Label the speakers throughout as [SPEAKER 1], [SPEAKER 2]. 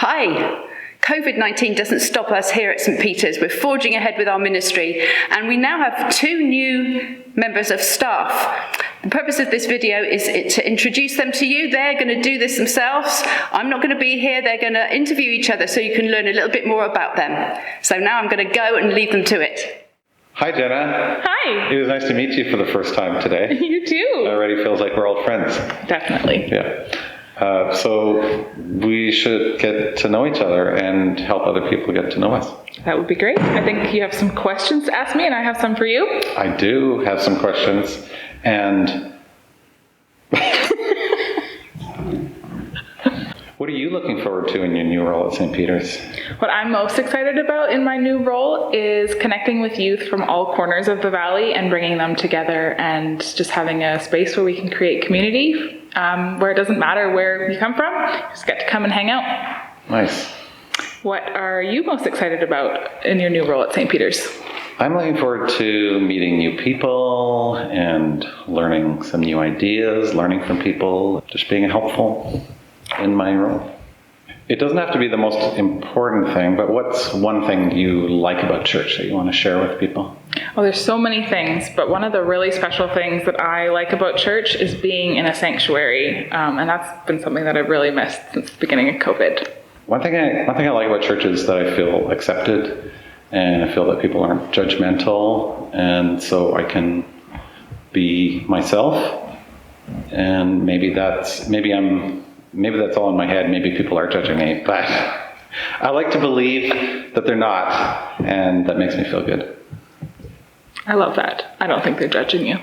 [SPEAKER 1] Hi. COVID-19 doesn't stop us here at St. Peter's. We're forging ahead with our ministry, and we now have 2 new members of staff. The purpose of this video is to introduce them to you. They're going to do this themselves. I'm not going to be here. They're going to interview each other so you can learn a little bit more about them. So now I'm going to go and leave them to it.
[SPEAKER 2] Hi, Jenna.
[SPEAKER 3] Hi.
[SPEAKER 2] It was nice to meet you for the first time today.
[SPEAKER 3] You too.
[SPEAKER 2] It already feels like we're old friends.
[SPEAKER 3] Definitely.
[SPEAKER 2] Yeah. So we should get to know each other and help other people get to know us.
[SPEAKER 3] That would be great. I think you have some questions to ask me, and I have some for you.
[SPEAKER 2] I do have some questions, and what are you looking forward to in your new role at St. Peter's?
[SPEAKER 3] What I'm most excited about in my new role is connecting with youth from all corners of the valley and bringing them together and just having a space where we can create community, where it doesn't matter where you come from, you just get to come and hang out.
[SPEAKER 2] Nice.
[SPEAKER 3] What are you most excited about in your new role at St. Peter's?
[SPEAKER 2] I'm looking forward to meeting new people and learning some new ideas, learning from people, just being helpful in my role. It doesn't have to be the most important thing, but what's one thing you like about church that you want to share with people?
[SPEAKER 3] Well, there's so many things, but one of the really special things that I like about church is being in a sanctuary, and that's been something that I've really missed since the beginning of COVID.
[SPEAKER 2] One thing I like about church is that I feel accepted, and I feel that people aren't judgmental, and so I can be myself. And maybe that's all in my head. Maybe people are judging me, but I like to believe that they're not, and that makes me feel good.
[SPEAKER 3] I love that. I don't think they're judging you.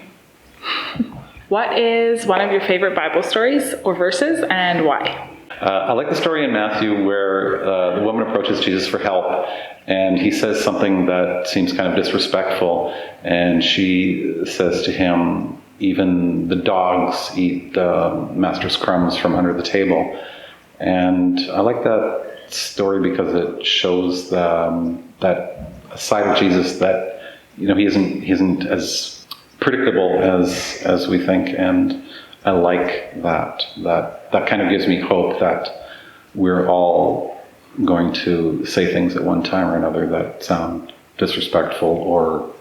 [SPEAKER 3] What is one of your favorite Bible stories or verses, and why?
[SPEAKER 2] I like the story in Matthew where the woman approaches Jesus for help, and he says something that seems kind of disrespectful, and she says to him, even the dogs eat the master's crumbs from under the table. And I like that story because it shows that side of Jesus that, he isn't as predictable as we think. And I like that kind of gives me hope that we're all going to say things at one time or another that sound disrespectful or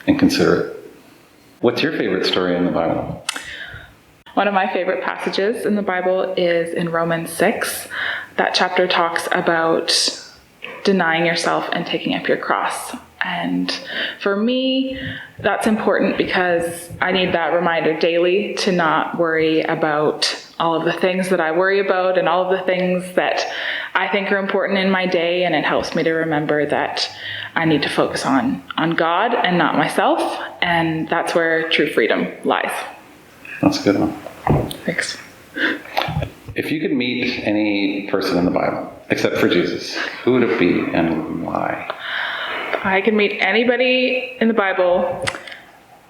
[SPEAKER 2] inconsiderate. What's your favorite story in the Bible?
[SPEAKER 3] One of my favorite passages in the Bible is in Romans 6. That chapter talks about denying yourself and taking up your cross. And for me, that's important because I need that reminder daily to not worry about all of the things that I worry about and all of the things that I think are important in my day. And it helps me to remember that I need to focus on God and not myself. And that's where true freedom lies.
[SPEAKER 2] That's a good one.
[SPEAKER 3] Thanks.
[SPEAKER 2] If you could meet any person in the Bible, except for Jesus, who would it be and why?
[SPEAKER 3] If I could meet anybody in the Bible,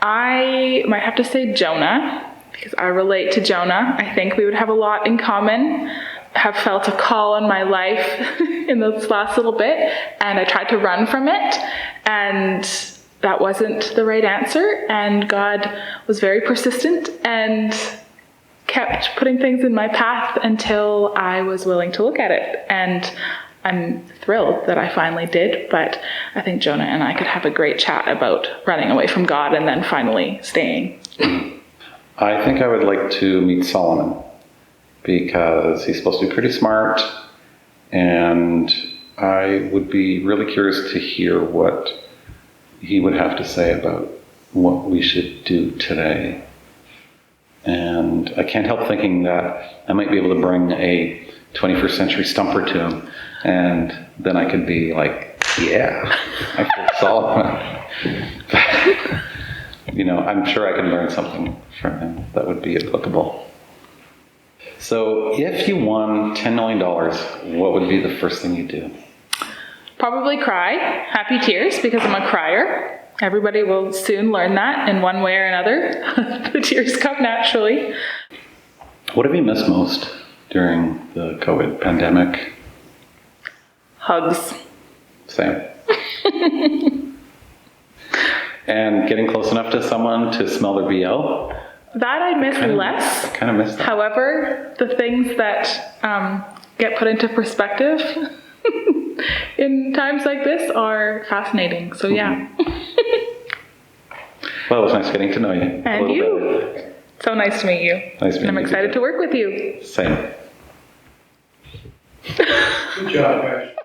[SPEAKER 3] I might have to say Jonah, because I relate to Jonah. I think we would have a lot in common. Have felt a call on my life in this last little bit, and I tried to run from it, and that wasn't the right answer, and God was very persistent and kept putting things in my path until I was willing to look at it. And I'm thrilled that I finally did, but I think Jonah and I could have a great chat about running away from God and then finally staying.
[SPEAKER 2] I think I would like to meet Solomon because he's supposed to be pretty smart, and I would be really curious to hear what he would have to say about what we should do today. And I can't help thinking that I might be able to bring a 21st century stumper to him, and then I could be like, yeah, I feel Solomon. I'm sure I could learn something from him that would be applicable. So if you won $10 million, what would be the first thing you'd do?
[SPEAKER 3] Probably cry, happy tears, because I'm a crier. Everybody will soon learn that in one way or another. The tears come naturally.
[SPEAKER 2] What have you missed most during the COVID pandemic?
[SPEAKER 3] Hugs.
[SPEAKER 2] Same. And getting close enough to someone to smell their BO?
[SPEAKER 3] That I miss less.
[SPEAKER 2] I kind of miss that.
[SPEAKER 3] However, the things that get put into perspective in times like this are fascinating. So yeah.
[SPEAKER 2] Well, it was nice getting to know you.
[SPEAKER 3] And you. So nice to meet you.
[SPEAKER 2] Nice meeting
[SPEAKER 3] And I'm
[SPEAKER 2] you
[SPEAKER 3] excited
[SPEAKER 2] too.
[SPEAKER 3] to work with you.
[SPEAKER 2] Same.
[SPEAKER 4] Good job, guys.